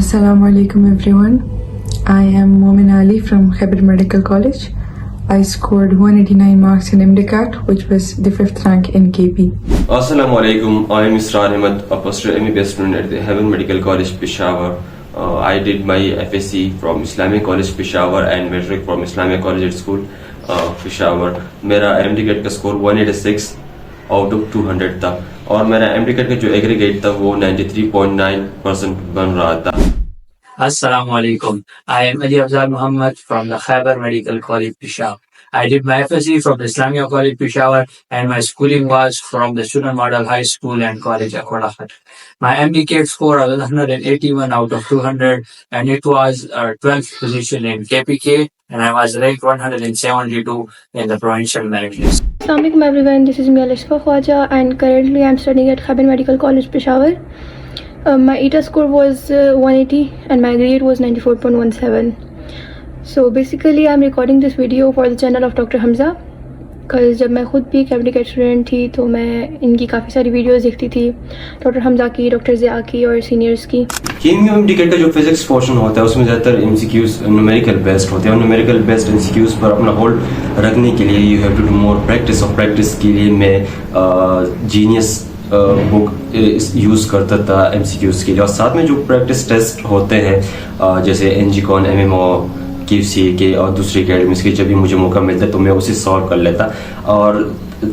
Assalamu alaikum everyone. I am Momin Ali from Khyber Medical College. I scored 189 marks in MDCAT, which was the 5th rank in KP. Assalamu alaikum. I am Israr Ahmed, a first year MBBS student at the Heaven Medical College, Peshawar. I did my FSc from Islamic College, Peshawar, and Matric from Islamic College School, Peshawar. मेरा MDCAT का score 186 out of 200 था और मेरा MDCAT का जो aggregate था वो 93.9% बन रहा था. Assalamu alaikum. I am Ali Afzal Muhammad from the Khyber Medical College, Peshawar. I did my FSc from the Islamic College, Peshawar, and my schooling was from the Student Model High School and College, Akodakhat. My MDCAT score was 181 out of 200, and it was 12th position in KPK, and I was ranked 172 in the provincial merit list. Assalamu alaikum everyone, this is Mia Lishfa Khwaja and currently I am studying at Khyber Medical College, Peshawar. My ETA score was 180 and my grade was 94.17. So basically I am recording this video for the channel of Dr. Hamza because जब मैं खुद भी एक MDCAT student थी तो मैं इनकी काफ़ी सारी वीडियोस देखती थी, डॉक्टर हमजा की, डॉक्टर ज़िया की और सीनियर्स की. केएमयू MDCAT का जो फिजिक्स पोर्शन होता है उसमें ज़्यादातर MCQs न्यूमेरिकल बेस्ड होते हैं और न्यूमेरिकल बेस्ड MCQs पर अपना होल्ड रखने के लिए you have to do more practice. और प्रैक्टिस के लिए मैं जीनियस बुक यूज़ करता था MCQs के लिए. और साथ में जो प्रैक्टिस टेस्ट होते हैं जैसे NGCON, MMO, QCA के और दूसरी अकेडमीज के, जब भी मुझे मौका मिलता है तो मैं उसे सॉल्व कर लेता और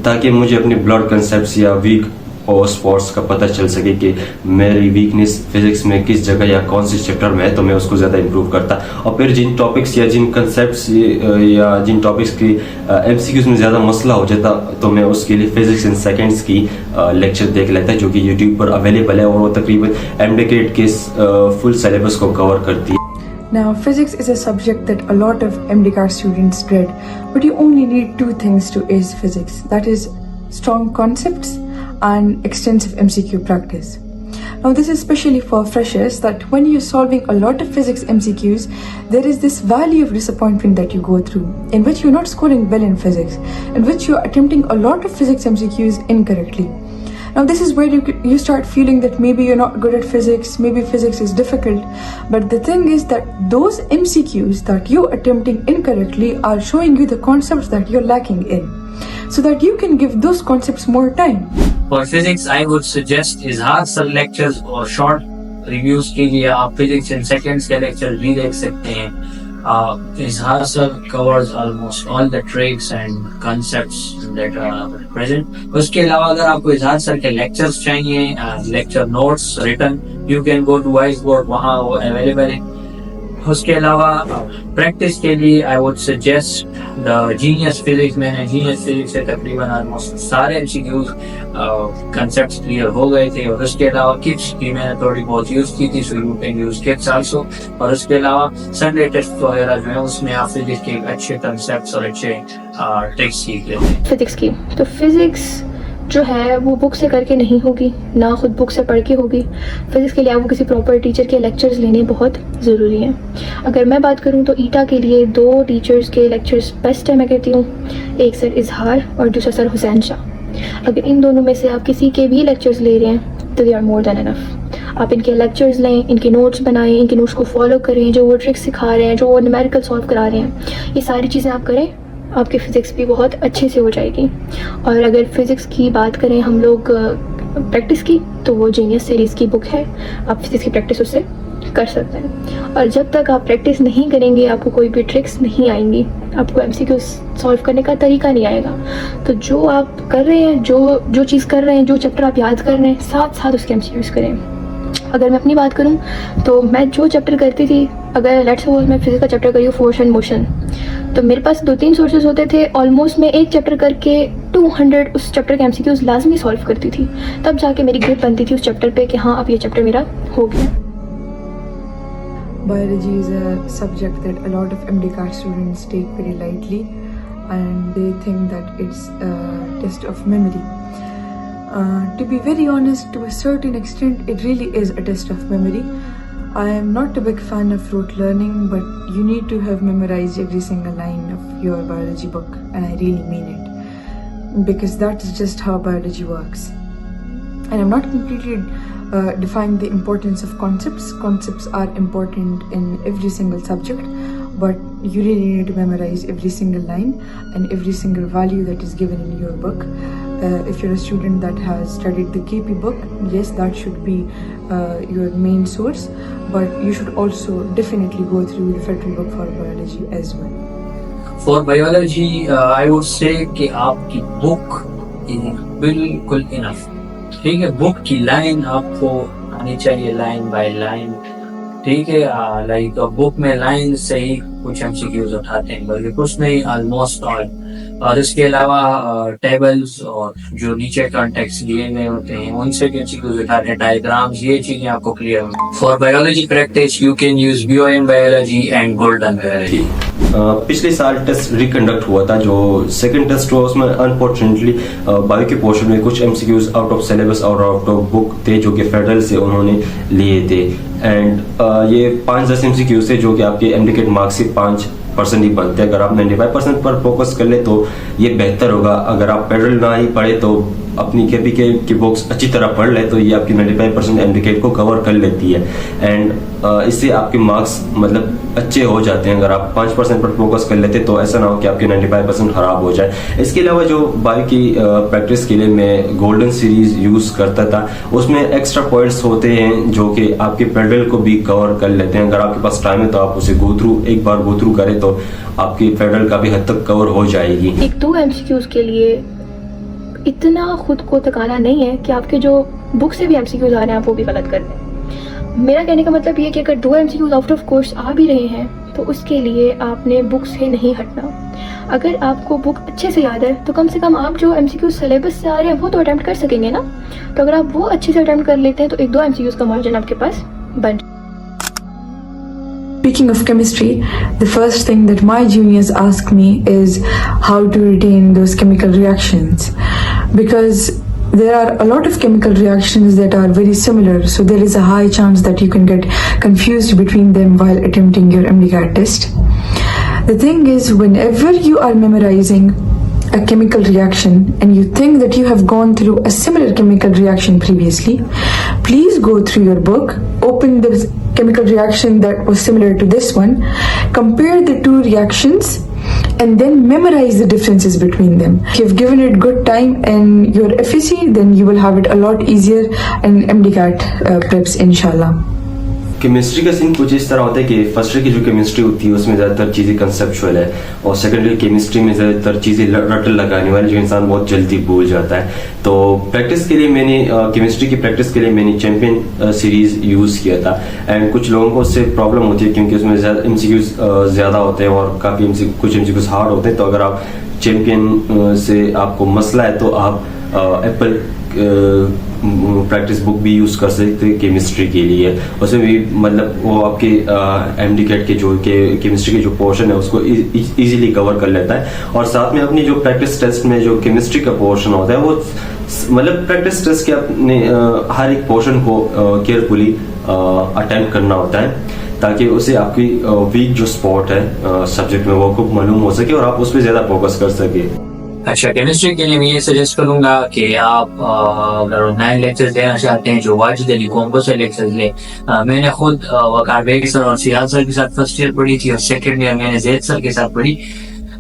ताकि मुझे अपने ब्लड कंसेप्ट या वीक और स्पॉट्स का पता चल सके कि मेरी वीकनेस फिजिक्स में किस जगह या कौन से चैप्टर में है तो मैं उसको ज़्यादा इंप्रूव करता. और फिर जिन टॉपिक्स या जिन कंसेप्ट्स या जिन टॉपिक्स की MCQs में ज़्यादा मसला हो जाता तो मैं उसके लिए फिजिक्स इन सेकेंड्स की लेक्चर देख लेता जो कि यूट्यूब पर अवेलेबल है और वो तकरीबन MDCAT के फुल सिलेबस को कवर करती है. Now, physics is a subject that a lot of MDCAT students dread, but you only need two things to ace physics. That is strong concepts and extensive MCQ practice. Now, this is especially for freshers that when you're solving a lot of physics MCQs, there is this valley of disappointment that you go through, in which you're not scoring well in physics, in which you're attempting a lot of physics MCQs incorrectly. Now this is where you start feeling that maybe you're not good at physics, maybe physics is difficult. But the thing is that those MCQs that you're attempting incorrectly are showing you the concepts that you're lacking in, so that you can give those concepts more time. For physics, I would suggest Izhar sir lectures or short reviews के लिए आप physics in seconds के lectures भी देख सकते हैं. Izhar sir covers almost all the tricks and concepts that are present. उसके अलावा अगर आपको Izhar sir के lectures चाहिए, lecture notes written, you can go to Whiteboard, वहाँ वो available है. उसके अलावा प्रैक्टिस के लिए I would suggest the genius physics. मैंने जीनियस फिजिक्स से तकरीबन ऑलमोस्ट सारे MCQs कंसेप्ट्स क्लियर हो गए थे. और उसके अलावा किट्स की मैंने थोड़ी बहुत यूज़ की थी, so you can use kits also. और उसके अलावा संडे टेस्ट वगैरह जो है उसमें आप फिजिक्स के अच्छे कंसेप्ट्स और अच्छे ट्रिक्स सीख लेते हैं. फिजिक्स की तो फिजिक्स जो है वो बुक से करके नहीं होगी, ना खुद बुक से पढ़ के होगी. फिजिक्स के लिए आपको किसी प्रॉपर टीचर के लेक्चर्स लेने बहुत ज़रूरी हैं. अगर मैं बात करूं तो ईटा के लिए दो टीचर्स के लेक्चर्स बेस्ट है मैं कहती हूँ. एक सर इजहार और दूसरा सर हुसैन शाह. अगर इन दोनों में से आप किसी के भी लेक्चर्स ले रहे हैं तो they are more than enough. आप इनके लेक्चर्स लें, इनके नोट्स बनाएं, इनके नोट्स को फॉलो करें, जो वो ट्रिक्स सिखा रहे हैं, जो वो न्यूमेरिकल सॉल्व करा रहे हैं, ये सारी चीज़ें आप करें, आपकी फ़िज़िक्स भी बहुत अच्छे से हो जाएगी. और अगर फ़िज़िक्स की बात करें हम लोग प्रैक्टिस की तो वो जीनियस सीरीज़ की बुक है, आप फिज़िक्स की प्रैक्टिस उससे कर सकते हैं. और जब तक आप प्रैक्टिस नहीं करेंगे आपको कोई भी ट्रिक्स नहीं आएंगी, आपको MCQ सॉल्व करने का तरीका नहीं आएगा. तो जो आप कर रहे हैं, जो चीज़ कर रहे हैं, जो चैप्टर आप याद कर रहे हैं, साथ साथ उसके MCQs करें. अगर मैं अपनी बात करूं तो मैं जो चैप्टर करती थी, अगर लेट्स सपोज मैं फिजिक्स का चैप्टर करी हूँ फोर्स एंड मोशन, तो मेरे पास 2-3 सोर्सेज होते थे. ऑलमोस्ट मैं एक चैप्टर करके 200 उस चैप्टर के MCQs लाजमी सॉल्व करती थी. तब जाके मेरी ग्रिप बनती थी उस चैप्टर पे कि हाँ अब ये चैप्टर मेरा हो गया. Biology is a subject that a lot of MDCAT students take very lightly and they think that it's a test of memory. To be very honest, to a certain extent, it really is a test of memory. I am not a big fan of rote learning, but you need to have memorized every single line of your biology book, and I really mean it, because that is just how biology works. And I'm not completely defying the importance of concepts. Concepts are important in every single subject, but you really need to memorize every single line and every single value that is given in your book. If you're a student that has studied the KP book, yes, that should be your main source, but you should also definitely go through the federal book for biology as well. For biology I would say कि आपकी book बिल्कुल enough, ठीक है। Book की line आपको आनी चाहिए line by line, ठीक है। लाइक बुक में लाइन से ही कुछ एमसीक्यूज उठाते हैं, बल्कि कुछ नहीं, ऑलमोस्ट ऑल। और इसके अलावा टेबल्स और जो नीचे कॉन्टेक्स्ट दिए गए होते हैं उनसे भी एमसीक्यूज उठाते हैं, डायग्राम्स, ये चीजें आपको क्लियर हो। For biology practice you can use BOM biology and golden biology. पिछले साल टेस्ट रिकंडक्ट हुआ था, जो सेकंड टेस्ट हुआ उसमें अनफॉर्चुनेटली बायो के पोर्शन में कुछ एमसीक्यूज आउट ऑफ सिलेबस और आउट ऑफ बुक थे जो कि फेडरल से उन्होंने लिए थे। एंड ये 5-10 एमसीक्यूज थे जो कि आपके एमडीकेट मार्क्स से 5% ही बनते हैं। अगर आप 95% पर फोकस कर ले तो ये बेहतर होगा। अगर आप फेडरल ना ही पढ़े तो अपनी केपीके की बुक्स अच्छी तरह पढ़ ले तो ये आपकी 95% एमडीकेट को कवर कर लेती है। एंड इससे आपके मार्क्स मतलब अच्छे हो जाते हैं। अगर आप 5% पर फोकस कर लेते तो ऐसा ना हो कि आपके 95% खराब हो जाए। इसके अलावा जो बायो की प्रैक्टिस के लिए मैं गोल्डन सीरीज यूज करता था, उसमें एक्स्ट्रा पॉइंट्स होते हैं जो कि आपके फेडरल को भी कवर कर लेते हैं। अगर आपके पास टाइम है तो आप उसे एक बार गो थ्रू करें तो आपकी फेडरल का भी हद तक कवर हो जाएगी। 1-2 एमसीक्यूज के लिए इतना खुद को थकाना नहीं है कि आपके जो बुक से भी एमसीक्यूज आ रहे हैं आप वो भी गलत कर दें। मेरा कहने का मतलब ये है कि अगर 2 एमसीक्यूज आउट ऑफ कोर्स आ भी रहे हैं तो उसके लिए आपने बुक से नहीं हटना। अगर आपको बुक अच्छे से याद है तो कम से कम आप जो एमसीक्यूज सिलेबस से आ रहे हैं वो तो अटेम्प्ट कर सकेंगे ना। तो अगर आप वो अच्छे से अटेम्प्ट कर लेते हैं तो 1-2 एमसीक्यूज का मार्जिन आपके पास बन। Speaking of chemistry, the first thing that my juniors ask me is how to retain those chemical reactions, because there are a lot of chemical reactions that are very similar, so there is a high chance that you can get confused between them while attempting your MDCAT test. The thing is, whenever you are memorizing a chemical reaction and you think that you have gone through a similar chemical reaction previously, please go through your book, open the chemical reaction that was similar to this one, compare the two reactions, and then memorize the differences between them. If you've given it good time and your FSC, then you will have it a lot easier in MDCAT preps, inshallah. Chemistry का scene कुछ इस तरह होता है कि first year की जो chemistry होती है उसमें ज़्यादातर चीज़ें कंसेप्चुअल है, और सेकेंड ईयर केमिस्ट्री में ज़्यादातर चीज़ें रटल लगाने वाली जो इंसान बहुत जल्दी भूल जाता है। तो प्रैक्टिस के लिए मैंने केमिस्ट्री की प्रैक्टिस के लिए मैंने चैम्पियन सीरीज़ यूज़ किया था। एंड कुछ लोगों को उससे प्रॉब्लम होती है क्योंकि उसमें एमसीक्यूज ज़्यादा होते हैं और काफ़ी कुछ एमसीक्यूज हार्ड होते हैं। तो अगर आप चैम्पियन से आपको मसला है तो आप एप्पल प्रैक्टिस बुक भी यूज़ कर सकते हैं केमिस्ट्री के लिए। उसमें भी मतलब वो आपके एमडीकेट के जो केमिस्ट्री के जो पोर्शन है उसको इजीली कवर कर लेता है। और साथ में अपनी जो प्रैक्टिस टेस्ट में जो केमिस्ट्री का पोर्शन होता है वो मतलब प्रैक्टिस टेस्ट के अपने हर एक पोर्शन को केयरफुली अटेम्प्ट करना होता है ताकि उसे आपकी वीक जो स्पॉट है सब्जेक्ट में वो खूब मालूम हो सके और आप उस पर ज़्यादा फोकस कर सके। अच्छा, केमिस्ट्री के लिए मैं ये सजेस्ट करूंगा कि आप अगर 9 लेक्चर्स लेना चाहते हैं जो वाजिद अली कॉम्बो से लेक्चर्स ले। मैंने खुद वकार बेग सर और सियाद सर के साथ फर्स्ट ईयर पढ़ी थी और सेकंड ईयर मैंने जैद सर के साथ पढ़ी।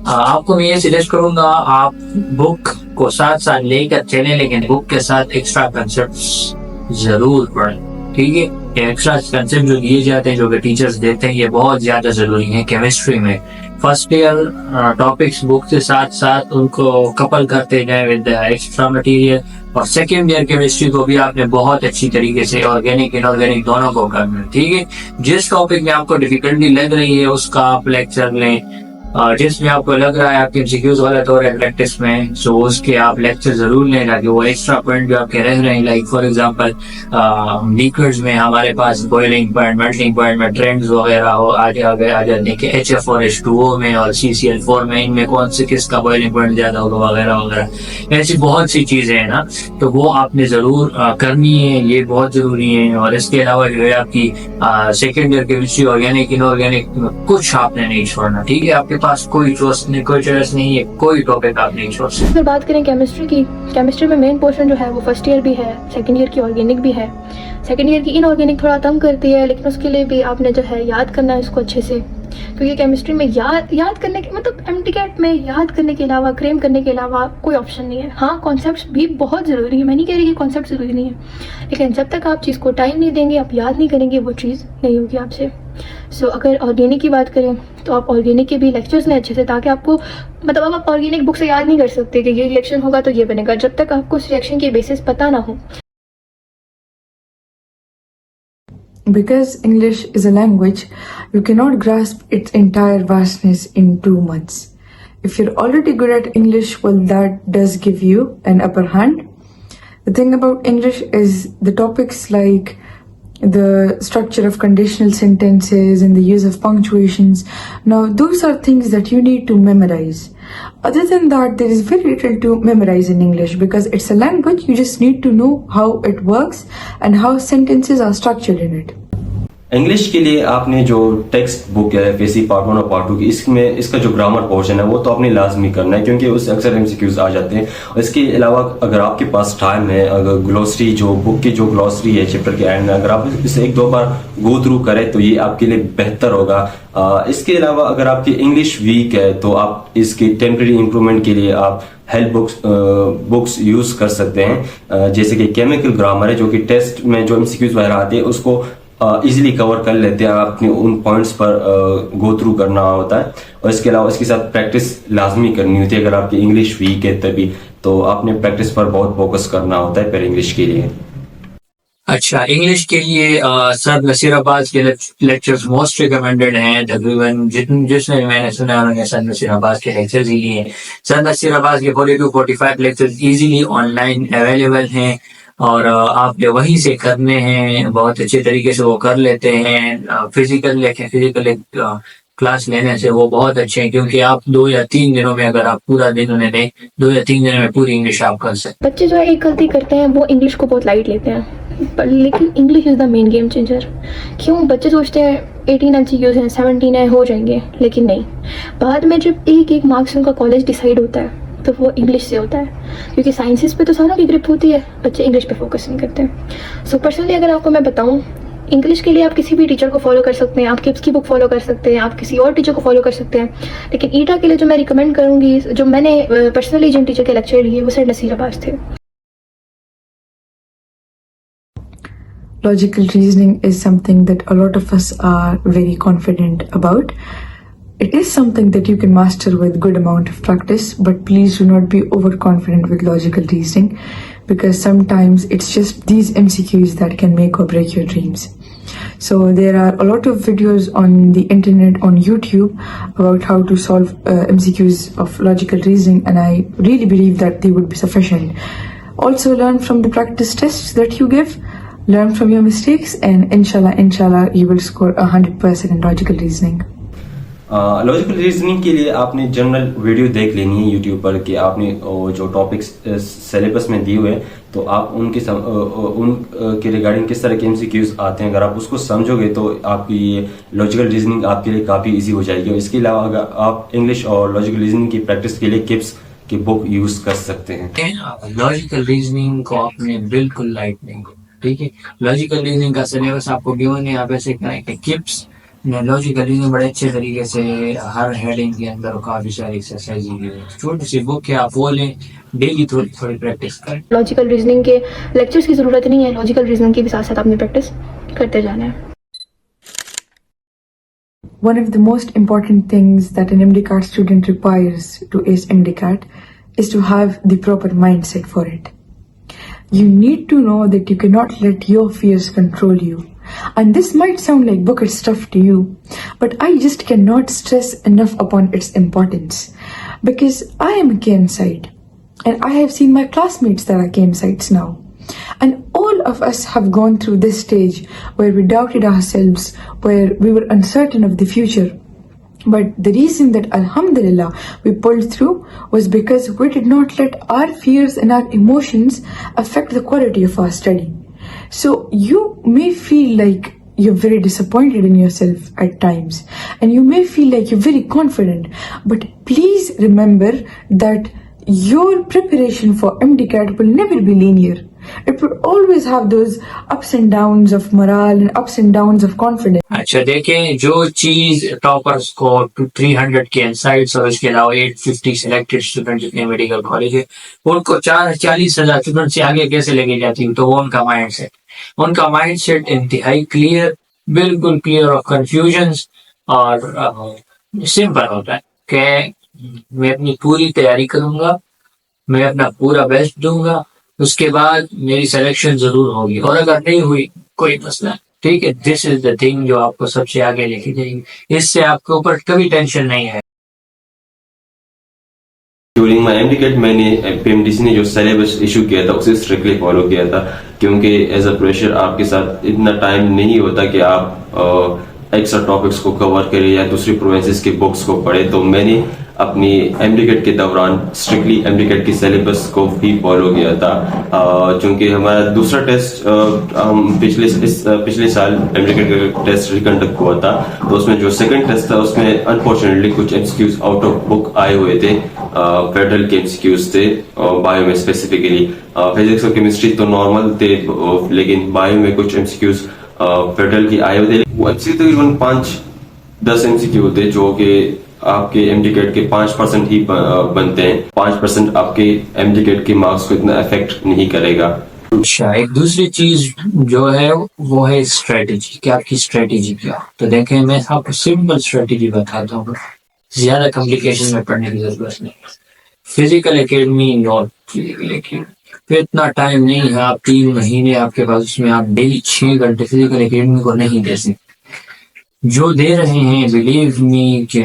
आपको मैं ये सजेस्ट करूंगा आप बुक को साथ साथ लेकर चलें, लेकिन बुक के साथ एक्स्ट्रा कंसेप्ट जरूर पढ़ें, ठीक है। एक्स्ट्रा कंसेप्ट जो दिए जाते हैं जो कि टीचर्स देते हैं ये बहुत ज्यादा जरूरी है केमिस्ट्री में। फर्स्ट ईयर टॉपिक्स बुक के साथ साथ उनको कपल करते जाए विद एक्स्ट्रा मटेरियल, और सेकेंड ईयर केमिस्ट्री को भी आपने बहुत अच्छी तरीके से ऑर्गेनिक इनऑर्गेनिक दोनों को करना है, ठीक है। जिस टॉपिक में आपको डिफिकल्टी लग रही है उसका आप लेक्चर लें, जिसमें आपको लग रहा है आपके एमसीक्यूज गलत हो रहे हैं प्रैक्टिस में सो उसके आप लेक्चर जरूर लें ताकि वो एक्स्ट्रा पॉइंट जो आपके रह रहे हैं। लाइक फॉर एग्जांपल लीकर्स में हमारे पास बॉइलिंग पॉइंट मेल्टिंग पॉइंट में ट्रेंड्स वगैरह हो आ जाते हैं कि HF और H2O में और CCl4 में इनमें कौन से किसका बॉइलिंग पॉइंट ज्यादा होगा वगैरह वगैरह, ऐसी बहुत सी चीजें हैं ना, तो वो आपने जरूर करनी है, ये बहुत जरूरी है। और इसके अलावा जो है आपकी second year chemistry organic inorganic कुछ आपने नहीं छोड़ना, ठीक है। आपके पास कोई चॉइस नहीं है, कोई टॉपिक आप नहीं छोड़ सकते। अगर बात करें केमिस्ट्री की, केमिस्ट्री में मेन पोर्शन जो है वो फर्स्ट ईयर भी है, सेकंड ईयर की ऑर्गेनिक भी है। सेकंड ईयर की इनऑर्गेनिक थोड़ा तंग करती है, लेकिन उसके लिए भी आपने जो है याद करना है इसको अच्छे से, क्योंकि केमिस्ट्री में याद करने के मतलब एमटीकेट में याद करने के अलावा, क्रेम करने के अलावा कोई ऑप्शन नहीं है। हाँ, कॉन्सेप्ट्स भी बहुत ज़रूरी है, मैं नहीं कह रही कि कॉन्सेप्ट ज़रूरी नहीं है, लेकिन जब तक आप चीज़ को टाइम नहीं देंगे, आप याद नहीं करेंगे, वो चीज़ नहीं होगी आपसे। सो अगर ऑर्गेनिक की बात करें तो आप ऑर्गेनिक के भी लेक्चर्स लें अच्छे से, ताकि आपको मतलब अब आप ऑर्गेनिक बुक से याद नहीं कर सकते कि ये रिएक्शन होगा तो ये बनेगा, जब तक आपको उस रिएक्शन की बेसिस पता ना हो। Because English is a language, you cannot grasp its entire vastness in 2 months. If you're already good at English, well, that does give you an upper hand. The thing about English is the topics like the structure of conditional sentences and the use of punctuations. Now, those are things that you need to memorize. Other than that, there is very little to memorize in English because it's a language. You just need to know how it works and how sentences are structured in it. English के लिए आपने जो text book है facie part 1 और part 2 की, इसमें इसका जो ग्रामर पोर्शन है वो तो आपने लाजमी करना है, क्योंकि उससे अक्सर एमसीक्यूज आ जाते हैं। और इसके अलावा अगर आपके पास टाइम है, अगर ग्लोसरी जो बुक की जो ग्लोसरी है चैप्टर के एंड में, अगर आप इसे 1-2 बार गो थ्रू करें तो ये आपके लिए बेहतर होगा। इसके अलावा अगर आपकी इंग्लिश वीक है तो आप इसकी टेम्परेरी इंप्रूवमेंट के लिए आप हेल्प बुक्स यूज कर सकते हैं, जैसे कि केमिकल ग्रामर है, जो कि टेस्ट में जो एमसीक्यूज वगैरह आते हैं उसको इजीली कवर कर लेते हैं। आपने उन पॉइंट्स पर गो थ्रू करना होता है, और इसके अलावा इसके साथ प्रैक्टिस लाजमी करनी होती है। अगर आपकी इंग्लिश वीक है तभी तो आपने प्रैक्टिस पर बहुत फोकस करना होता है फिर इंग्लिश के लिए। अच्छा, इंग्लिश के लिए सर नसीर अब्बास के लेक्चर्स मोस्ट रिकमेंडेड हैं। तकरीबन जिसने मैंने सुना उन्होंने सर नसीर अब्बास के लेक्चर्स ही लिए हैं। सर नसीर अब्बास के 42-45 लेक्चर्स इजीली ऑनलाइन अवेलेबल हैं और आपने वहीं से करने हैं, बहुत अच्छे तरीके से वो कर लेते हैं। फिजिकल क्लास लेने से वो बहुत अच्छे हैं, क्योंकि आप 2 या 3 दिनों में, अगर आप पूरा दिन उन्हें दें, 2 या 3 दिनों में पूरी इंग्लिश आप कर सकते हैं। बच्चे जो है एक गलती करते हैं, वो इंग्लिश को बहुत लाइट लेते हैं, लेकिन English is the main game changer. क्यों? बच्चे सोचते हैं 18 MCQs हैं, 17 है, हो जाएंगे, लेकिन नहीं। बाद में जब एक मार्क्स उनका कॉलेज डिसाइड होता है तो वो इंग्लिश से होता है, क्योंकि साइंसेस पे तो सारों की ग्रिप होती है, बच्चे इंग्लिश पे फोकस नहीं करते। सो पर्सनली अगर आपको मैं बताऊं, इंग्लिश के लिए आप किसी भी टीचर को फॉलो कर सकते हैं, आप किप्स की बुक फॉलो कर सकते हैं, आप किसी और टीचर को फॉलो कर सकते हैं, लेकिन ईटा के लिए जो मैं रिकमेंड करूंगी, जो मैंने पर्सनली जिन टीचर के लेक्चर लिए वो सर नसीर अब्बास थे। Logical reasoning is something that a lot of us are very confident about. It is something that you can master with good amount of practice, but please do not be overconfident with logical reasoning, because sometimes it's just these MCQs that can make or break your dreams. So there are a lot of videos on the internet, on YouTube, about how to solve MCQs of logical reasoning, and I really believe that they would be sufficient. Also learn from the practice tests that you give, learn from your mistakes, and inshallah you will score 100% in logical reasoning. Logical reasoning के लिए आपने general video देख लेनी है YouTube पर, कि आपने जो टॉपिक्स सिलेबस में दिए हुए हैं तो आप उनके रिगार्डिंग किस तरह के एमसीक्यूज आते हैं, अगर आप उसको समझोगे तो आपकी ये लॉजिकल रीजनिंग आपके लिए काफ़ी इजी हो जाएगी। और इसके अलावा अगर आप इंग्लिश और लॉजिकल रीजनिंग की प्रैक्टिस के लिए किप्स की बुक यूज कर सकते हैं। लॉजिकल रीजनिंग को आपने बिल्कुल लाइट नहीं, ठीक है। लॉजिकल रीजनिंग का सिलेबस आपको गिवन है, आप ऐसे करें कि किप्स ने लॉजिकल रीजनिंग बड़े अच्छे तरीके से हर हेडिंग के अंदर काफी सारी एक्सरसाइज दी है। छोटी सी बुक है, आप वो लें, डेली थोड़ी प्रैक्टिस करें। लॉजिकल रीजनिंग के लेक्चर्स की जरूरत नहीं है, लॉजिकल रीजनिंग की भी साथ साथ आपने प्रैक्टिस करते जाना है। One of the most important things that an MDCAT student requires to ace MDCAT is to have the proper mindset for it. You need to know that you cannot let your fears control you. And this might sound like bucket stuff to you, but I just cannot stress enough upon its importance, because I am a KM-site and I have seen my classmates that are KM-sites now, and all of us have gone through this stage where we doubted ourselves, where we were uncertain of the future. But the reason that alhamdulillah we pulled through was because we did not let our fears and our emotions affect the quality of our study. So you may feel like you're very disappointed in yourself at times, and you may feel like you're very confident. But please remember that your preparation for MDCAT will never be linear. It will always have those ups and downs of morale and ups and downs of confidence. अच्छा देखें, जो चीज toppers को 300 के insights और इसके अलावा 850 selected student जितने मेडिकल कॉलेज है उनको 40,000 स्टूडेंट से आगे कैसे लेके जाती है, तो वो उनका माइंडसेट इंतहाई क्लियर, बिल्कुल क्लियर ऑफ कंफ्यूजन्स और सिंपल होता है कि मैं अपनी पूरी तैयारी करूंगा, मैं अपना पूरा बेस्ट दूंगा, उसके बाद मेरी सिलेक्शन जरूर होगी, और अगर नहीं हुई कोई मसला, ठीक है। दिस इज द थिंग जो आपको सबसे आगे लेके जाएगी, इससे आपके ऊपर कभी टेंशन नहीं है। ड्यूरिंग माई MDCAT मैंने PMDC ने जो सिलेबस इशू किया था उसे स्ट्रिक्टली फॉलो किया था, क्योंकि एज अ प्रेशर आपके साथ इतना टाइम नहीं होता कि आप एक्स्ट्रा टॉपिक्स को कवर करें या दूसरी प्रोविंसेस के बुक्स को पढ़े। तो मैंने अपनी MDCAT के दौरान स्ट्रिक्टली MDCAT की सिलेबस को भी फॉलो किया था, क्योंकि हमारा दूसरा टेस्ट हम पिछले साल MDCAT का टेस्ट रिकंडक्ट हुआ था, तो उसमें जो सेकंड टेस्ट था उसमें अनफॉर्चुनेटली कुछ MCQs आउट ऑफ बुक आए हुए थे, फेडरल के MCQs थे बायो में स्पेसिफिकली। फिजिक्स और केमिस्ट्री तो नॉर्मल थे, लेकिन बायो में कुछ MCQs फेडरल की आए हुए थे। वो MCQ तकरीबन 5-10 MCQ थे जो कि आपके MDCAT के 5% ही बनते हैं। 5% आपके MDCAT के मार्क्स को इतना अफेक्ट नहीं करेगा। अच्छा, एक दूसरी चीज जो है वो है स्ट्रेटेजी, कि आपकी स्ट्रेटेजी क्या। तो देखें, मैं आपको सिंपल स्ट्रेटेजी बताता हूँ, ज्यादा कॉम्प्लिकेशन में पढ़ने की जरूरत नहीं। Physical academy not physical academy, फिर इतना टाइम नहीं है, आप 3 महीने आपके पास, उसमें आप डेली 6 घंटे फिजिकल एकेडमी को नहीं दे सकते। जो दे रहे हैं, बिलीव मी के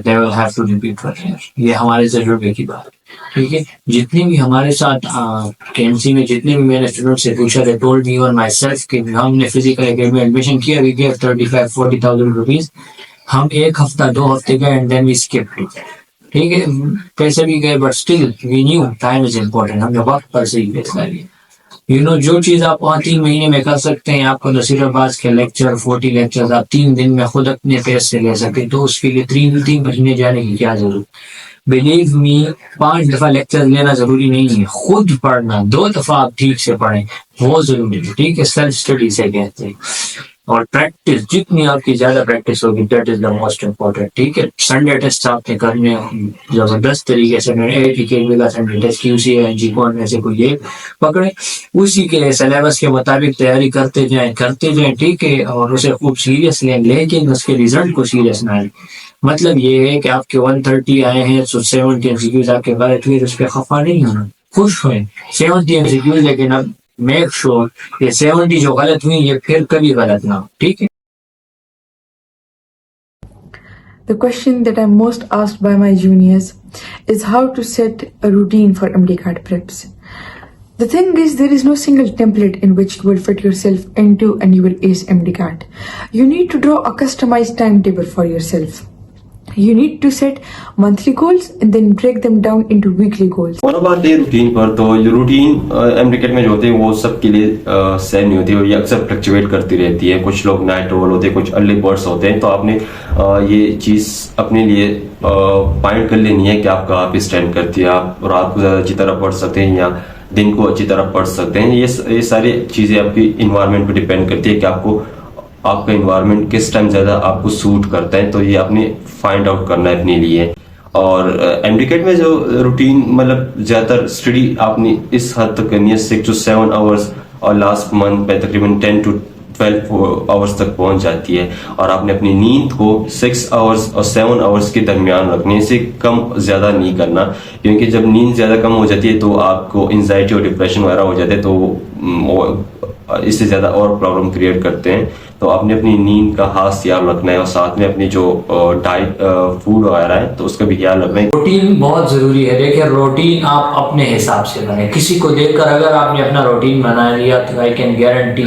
they will have to repeat for year, ये हमारे तजुर्बे की बात, ठीक है। जितने भी हमारे साथ KMC में जितने भी मैंने स्टूडेंट से पूछा, दे टोल्ड मी और माई सेल्फ कि हमने फिजिकल एकेडमी एडमिशन किया, वी गिव 35-40,000 रुपीज, हम 1 हफ्ता 2 हफ्ते गए and then we skipped it, ठीक है। पैसे भी गए but still we knew time is important, हमने वक्त पर से ही फैसला लिया। जो चीज आप 3 महीने में कर सकते हैं, आपको नसीराबाद के लेक्चर 40 लेक्चर आप 3 दिन में खुद अपने पेस से ले सकते, तो उसके लिए 3 महीने जाने की क्या जरूरत। बिलीव मी, 5 दफा लेक्चर लेना जरूरी नहीं है, खुद पढ़ना 2 दफा आप ठीक से पढ़ें वो जरूरी है, ठीक है। सेल्फ स्टडी से कहते हैं, और प्रैक्टिस जितनी आपकी ज्यादा प्रैक्टिस होगी that is the most important, ठीक है। संडे टेस्ट आपने करने जबरदस्त तरीके से, का संडे टेस्ट QC कौन में से कोई एक पकड़े, उसी के सिलेबस के मुताबिक तैयारी करते जाएं, ठीक है, और उसे खूब सीरियस लें, लेकिन उसके रिजल्ट को सीरियस ना लें। मतलब ये है कि आपके 130 आए हैं तो 70 MCQs आपके गलत हुए, उस पर खफा नहीं होना, खुश हुए 70 MCQs, लेकिन अब मेक श्योर ये 70 जो गलत हुई ये फिर कभी गलत ना हो, ठीक है। The question that I'm most asked by my juniors is how to set a routine for MDCAT preps. The thing is, there is no single template in which you will fit yourself into and you will ace MDCAT. You need to draw a customized timetable for yourself. You need to set monthly goals and then break them down into weekly goals. और बात है routine पर, तो जो routine MDCAT में जो होते हैं वो सबके लिए सेम नहीं होती है, और ये अक्सर फ्लक्चुएट करती रहती है। कुछ लोग नाइट रोल होते हैं, कुछ अर्ली बर्ड्स होते हैं, तो आपने ये चीज़ अपने लिए फाइंड कर लेनी है कि आप कहाँ पे स्टैंड करती है। आप रात को ज़्यादा अच्छी तरह पढ़ सकते हैं या दिन को अच्छी तरह पढ़ सकते हैं। ये सारी चीज़ें आपकी इन्वायरमेंट पर डिपेंड करती है कि आपका इन्वायरमेंट किस टाइम ज़्यादा आपको सूट करता है, तो ये आपने फाइंड आउट करना है अपने लिए। और MDCAT में जो रूटीन, मतलब ज़्यादातर स्टडी आपने इस हद तक करनी है 6 to 7 आवर्स, और लास्ट मंथ में तकरीबन 10 to 12 आवर्स तक पहुंच जाती है। और आपने अपनी नींद को 6 आवर्स और 7 आवर्स के दरमियान रखने से कम ज़्यादा नहीं करना, क्योंकि जब नींद ज़्यादा कम हो जाती है तो आपको एंजाइटी और डिप्रेशन वगैरह हो जाते हैं, तो इससे ज़्यादा और प्रॉब्लम क्रिएट करते हैं। तो आपने अपनी नींद का खास ख्याल रखना है, और साथ में अपनी जो डाइट फूड वगैरह है तो उसका भी ख्याल रखना है। रूटीन बहुत जरूरी है। देखिए, रूटीन आप अपने हिसाब से बनाए, किसी को देखकर अगर आपने अपना रूटीन बना लिया तो आई कैन गारंटी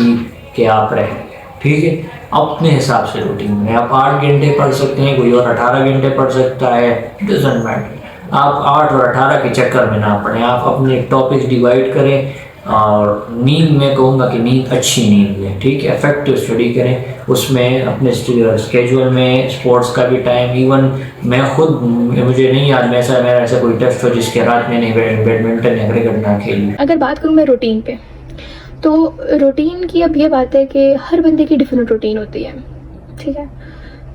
कि आप रहेंगे, ठीक है। अपने हिसाब से रूटीन बनाए। आप 8 घंटे पढ़ सकते हैं, कोई और 18 घंटे पढ़ सकता है, डजंट मैटर। आप 8 और 18 के चक्कर में ना पढ़ें, आप अपने टॉपिक डिवाइड करें, और नींद मैं कहूँगा कि नींद अच्छी नींद लें, ठीक है, इफेक्टिव स्टडी करें, उसमें अपने स्केड्यूल में स्पोर्ट्स का भी टाइम, इवन मैं खुद, मुझे नहीं याद मेरा ऐसा कोई टेस्ट हो जिसके रात में नहीं बैडमिंटन या क्रिकेट ना खेली। अगर बात करूँ मैं रूटीन पे, तो रूटीन की अब ये बात है कि हर बंदे की डिफरेंट रूटीन होती है, ठीक है।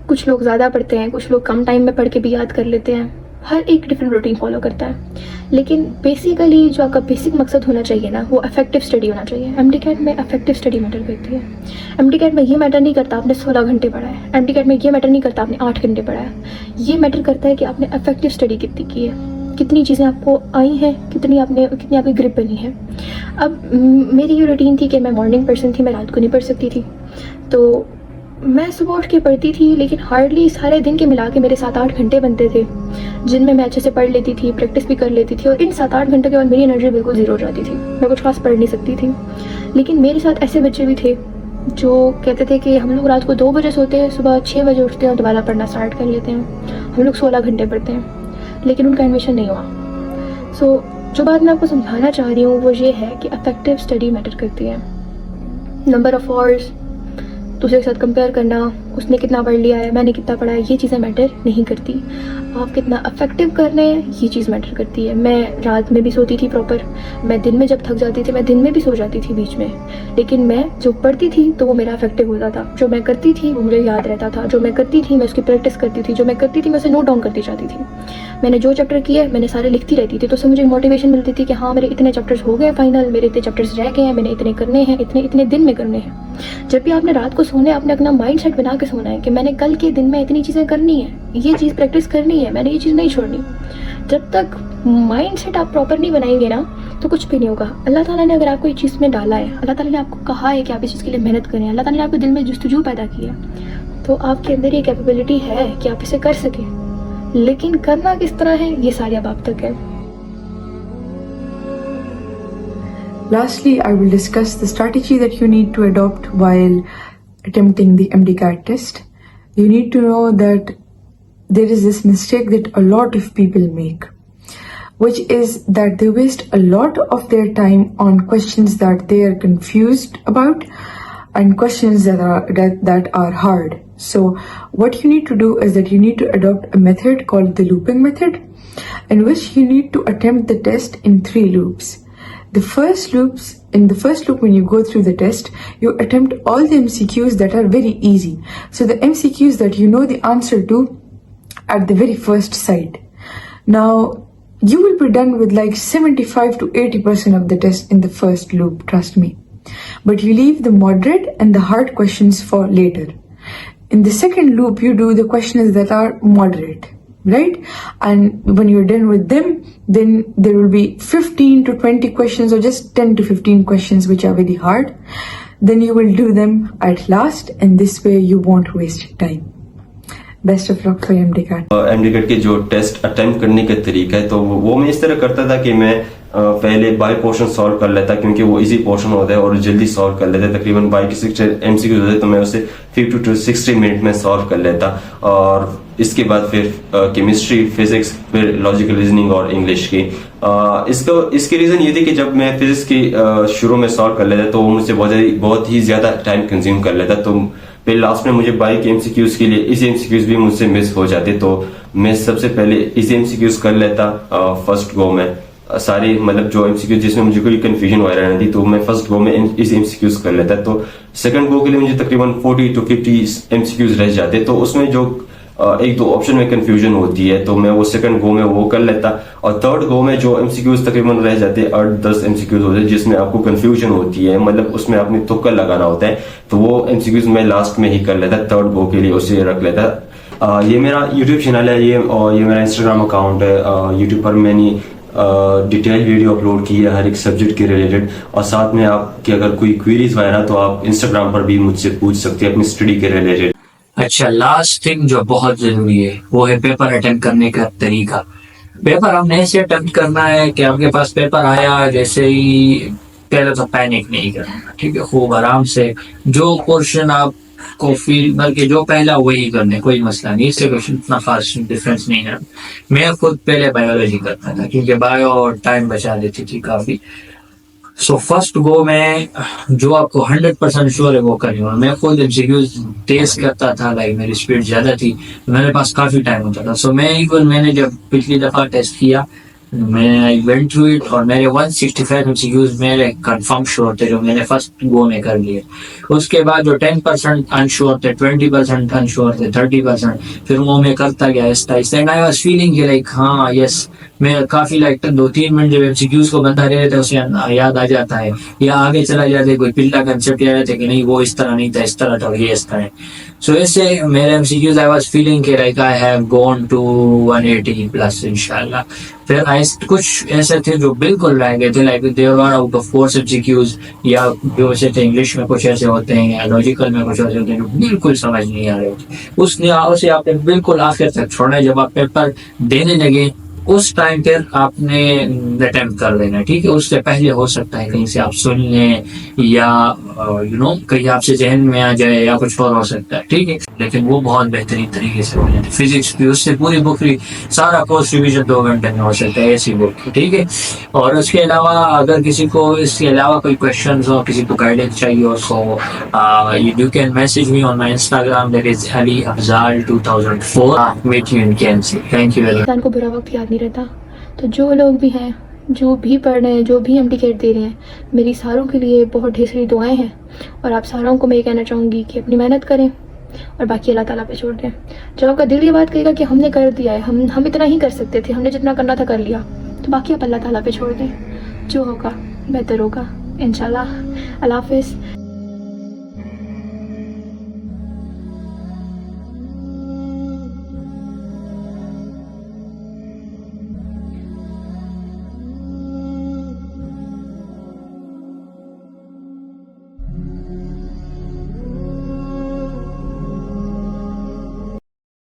कुछ लोग ज़्यादा पढ़ते हैं, कुछ लोग कम टाइम में पढ़ के भी याद कर लेते हैं, हर एक डिफरेंट रूटीन फॉलो करता है। लेकिन बेसिकली जो आपका बेसिक मकसद होना चाहिए ना, वो इफेक्टिव स्टडी होना चाहिए। एमडीकैट में इफेक्टिव स्टडी मैटर करती है। एमडीकैट में ये मैटर नहीं करता आपने 16 घंटे पढ़ा है, एमडीकैट में ये मैटर नहीं करता आपने 8 घंटे पढ़ा है, ये मैटर करता है कि आपने इफेक्टिव स्टडी कितनी की है, कितनी चीज़ें आपको आई हैं, कितनी आपकी ग्रिप बनी है। अब मेरी ये रूटीन थी कि मैं मॉर्निंग पर्सन थी, मैं रात को नहीं पढ़ सकती थी, तो मैं सुबह उठ के पढ़ती थी, लेकिन हार्डली सारे दिन के मिला के मेरे 7-8 घंटे बनते थे जिनमें मैं अच्छे से पढ़ लेती थी, प्रैक्टिस भी कर लेती थी, और इन 7-8 घंटे के बाद मेरी एनर्जी बिल्कुल ज़ीरो हो जाती थी, मैं कुछ खास पढ़ नहीं सकती थी। लेकिन मेरे साथ ऐसे बच्चे भी थे जो कहते थे कि हम लोग रात को 2 बजे सोते हैं, सुबह 6 बजे उठते हैं और दोबारा पढ़ना स्टार्ट कर लेते हैं, हम लोग 16 घंटे पढ़ते हैं, लेकिन उनका एडमिशन नहीं हुआ। सो जो बात मैं आपको समझाना चाह रही हूँ वो ये है कि इफेक्टिव स्टडी मैटर करती है। नंबर ऑफ आवर्स दूसरे के साथ कंपेयर करना, उसने कितना पढ़ लिया है, मैंने कितना पढ़ा है, ये चीज़ें मैटर नहीं करती। आप कितना इफेक्टिव कर रहे हैं ये चीज़ मैटर करती है। मैं रात में भी सोती थी प्रॉपर, मैं दिन में जब थक जाती थी मैं दिन में भी सो जाती थी बीच में, लेकिन मैं जो पढ़ती थी तो वो मेरा इफेक्टिव होता था, जो मैं करती थी वो मुझे याद रहता था, जो मैं करती थी मैं उसकी प्रैक्टिस करती थी, जो मैं करती थी मैं उसे नोट डाउन करती जाती थी। मैंने जो चैप्टर किए मैंने सारे लिखती रहती थी, तो उससे मुझे मोटिवेशन मिलती थी कि हाँ मेरे इतने चैप्टर्स हो गए फाइनल, मेरे इतने चैप्टर्स रह गए हैं, मैंने इतने करने हैं, इतने इतने दिन में करने हैं। जब भी आपने रात को सोना है आपने अपना माइंड सेट बना के सोना है कि मैंने कल के दिन में इतनी चीज़ें करनी है, ये चीज़ प्रैक्टिस करनी है, मैंने ये चीज़ नहीं छोड़नी। जब तक माइंड सेट आप प्रॉपर नहीं बनाएंगे ना तो कुछ भी नहीं होगा। अल्लाह ताला ने अगर आपको इस चीज़ में डाला है, अल्लाह ताला ने आपको कहा है कि आप इस चीज़ के लिए मेहनत करें, अल्लाह ताला ने आपके दिल में जुस्तजू पैदा की है, तो आपके अंदर ये कैपेबिलिटी है कि आप इसे कर सकें। लेकिन करना किस तरह है ये सारी अब आप तक है। Lastly, I will discuss the strategy that you need to adopt while attempting the MDCAT test. You need to know that there is this mistake that a lot of people make, which is that they waste a lot of their time on questions that they are confused about and questions that are hard. So what you need to do is that you need to adopt a method called the looping method, in which you need to attempt the test in 3 loops. In the first loop, when you go through the test, you attempt all the MCQs that are very easy. So the MCQs that you know the answer to at the very first sight. Now, you will be done with like 75 to 80% of the test in the first loop, trust me. But you leave the moderate and the hard questions for later. In the second loop, you do the questions that are moderate, right? And when you're done with them, then there will be 15 to 20 questions or just 10 to 15 questions which are very hard. Then you will do them at last, and this way you won't waste time. Best of luck for MDCAT. MDCAT के जो test attempt करने का तरीका है तो वो मैं इस तरह करता था कि मैं पहले बाय पोर्शन सॉल्व कर लेता, क्योंकि वो इजी पोर्शन होता है और जल्दी सॉल्व कर लेता है। तकरीबन बाय के 60 MCQ होते तो मैं उसे 50 to 60 मिनट में सॉल्व कर लेता, और इसके बाद फिर केमिस्ट्री, फिजिक्स, फिर लॉजिकल रीजनिंग और इंग्लिश की। इसके रीजन ये थी कि जब मैं फिजिक्स की शुरू में सॉल्व कर लेता तो वो मुझसे बहुत ही ज्यादा टाइम कंज्यूम कर लेता, तो फिर लास्ट में मुझे बाई के एमसीक्यूज के लिए इसी एमसीक्यूज भी मुझसे मिस हो जाते, तो मैं सबसे पहले इसी एमसीक्यूज कर लेता फर्स्ट गो में सारी, मतलब जो एमसीक्यूज जिसमें मुझे कोई कंफ्यूजन वगैरह नहीं थी तो मैं फर्स्ट गो में इस एमसीक्यूज कर लेता। तो सेकंड गो के लिए मुझे तकरीबन 40 to 50 एमसीक्यूज रह जाते, तो उसमें जो 1-2 ऑप्शन में कंफ्यूजन होती है तो मैं वो सेकंड गो में वो कर लेता, और थर्ड गो में जो एमसीक्यूज तकरीबन रह जाते 8-10 एमसीक्यूज होते हैं जिसमें आपको कंफ्यूजन होती है, मतलब उसमें आपने तुक्का लगाना होता है, तो वो एमसीक्यूज मैं लास्ट में ही कर लेता, थर्ड गो के लिए उसे रख लेता। ये मेरा यूट्यूब चैनल है ये, और ये मेरा इंस्टाग्राम अकाउंट है। यूट्यूब पर मैंने डिटेल वीडियो अपलोड की है हर एक सब्जेक्ट के रिलेटेड, और साथ में आपकी अगर कोई क्वेरीज वगैरह तो आप इंस्टाग्राम पर भी मुझसे पूछ सकते हैं अपनी स्टडी के रिलेटेड। अच्छा, लास्ट थिंग जो बहुत जरूरी है वो है पेपर अटेम्प्ट करने का तरीका। पेपर हमने ऐसे अटेम्प्ट करना है कि आपके पास पेपर आया जैसे ही पहले तो पैनिक नहीं करना, ठीक है, खूब आराम से जो क्वेश्चन आपको फील बल्कि जो पहला वही करने, कोई मसला नहीं, इससे कुछ इतना खास डिफरेंस नहीं है। मैं खुद पहले बायोलॉजी करता था क्योंकि बायो टाइम बचा देती थी काफी, सो फर्स्ट गो में जो आपको 100% श्योर है वो करेंगे। मैं खुद एमसीक्यूज टेस्ट करता था, लाइक मेरी स्पीड ज्यादा थी, मेरे पास काफी टाइम होता था। सो मैंने जब पिछली दफा टेस्ट किया, मैं आई वेंट थ्रू इट और मेरे 165 एमसीक्यूज मेरे कंफर्म श्योर थे जो मैंने फर्स्ट गो में कर लिए। उसके बाद जो 10% अनश्योर थे, 20% अनश्योर थे, 30%, फिर वो मैं करता गया Aahista Aahista. And I was feeling कि लाइक हाँ यस, मैं काफी लाइक 2-3 मिनट जब एमसीक्यूज को बनता रहता है उसे याद आ जाता है, या आगे चला जाता है, कोई पिल्ला कंसेप्ट याद आता है कि नहीं वो इस तरह नहीं था, इस तरह था, ये इस तरह है। सो इससे मेरे एमसीक्यूज आई वाज फीलिंग कि like I have gone to 180 plus इंशाल्लाह। फिर कुछ ऐसे थे जो बिल्कुल रह गए थे, like they were out of 4 MCQs, या जो ऐसे थे इंग्लिश में कुछ ऐसे होते हैं या लॉजिकल में कुछ ऐसे होते हैं जो बिल्कुल समझ नहीं आ रहे थे। उसे आपने बिल्कुल आखिर तक छोड़ना है। जब आप पेपर देने लगे उस टाइम फिर आपने अटेम्प्ट कर लेना, ठीक है। उससे पहले हो सकता है कहीं से आप सुन लें या कहीं आपसे जहन में आ जाए या कुछ और हो सकता है, ठीक है। लेकिन वो बहुत बेहतरीन तरीके से हो जाती है। फिजिक्स की उससे पूरी बुक सारा कोर्स रिवीजन 2 घंटे में हो सकता है, ऐसी बुक, ठीक है। और उसके अलावा अगर किसी को इसके अलावा कोई क्वेश्चन हो, किसी को गाइडेंस चाहिए हो, so you can message me on my Instagram, that is Ali Afzal 2004। Meet you in KMC। Thank you very much. इंसान को बुरा वक्त याद नहीं रहता। तो जो लोग भी हैं, जो भी पढ़ रहे हैं, जो भी एमटीकेट दे रहे हैं, मेरी सारों के लिए बहुत ढेर सारी दुआएं हैं। और आप सारों को मैं ये कहना चाहूँगी कि अपनी मेहनत करें और बाकी अल्लाह ताला पे छोड़ दें। जब आपका दिल ये बात कहेगा कि हमने कर दिया है, हम इतना ही कर सकते थे, हमने जितना करना था कर लिया, तो बाकी आप अल्लाह ताला पे छोड़ दें। जो होगा बेहतर होगा इंशाल्लाह। अल्लाह हाफिज़।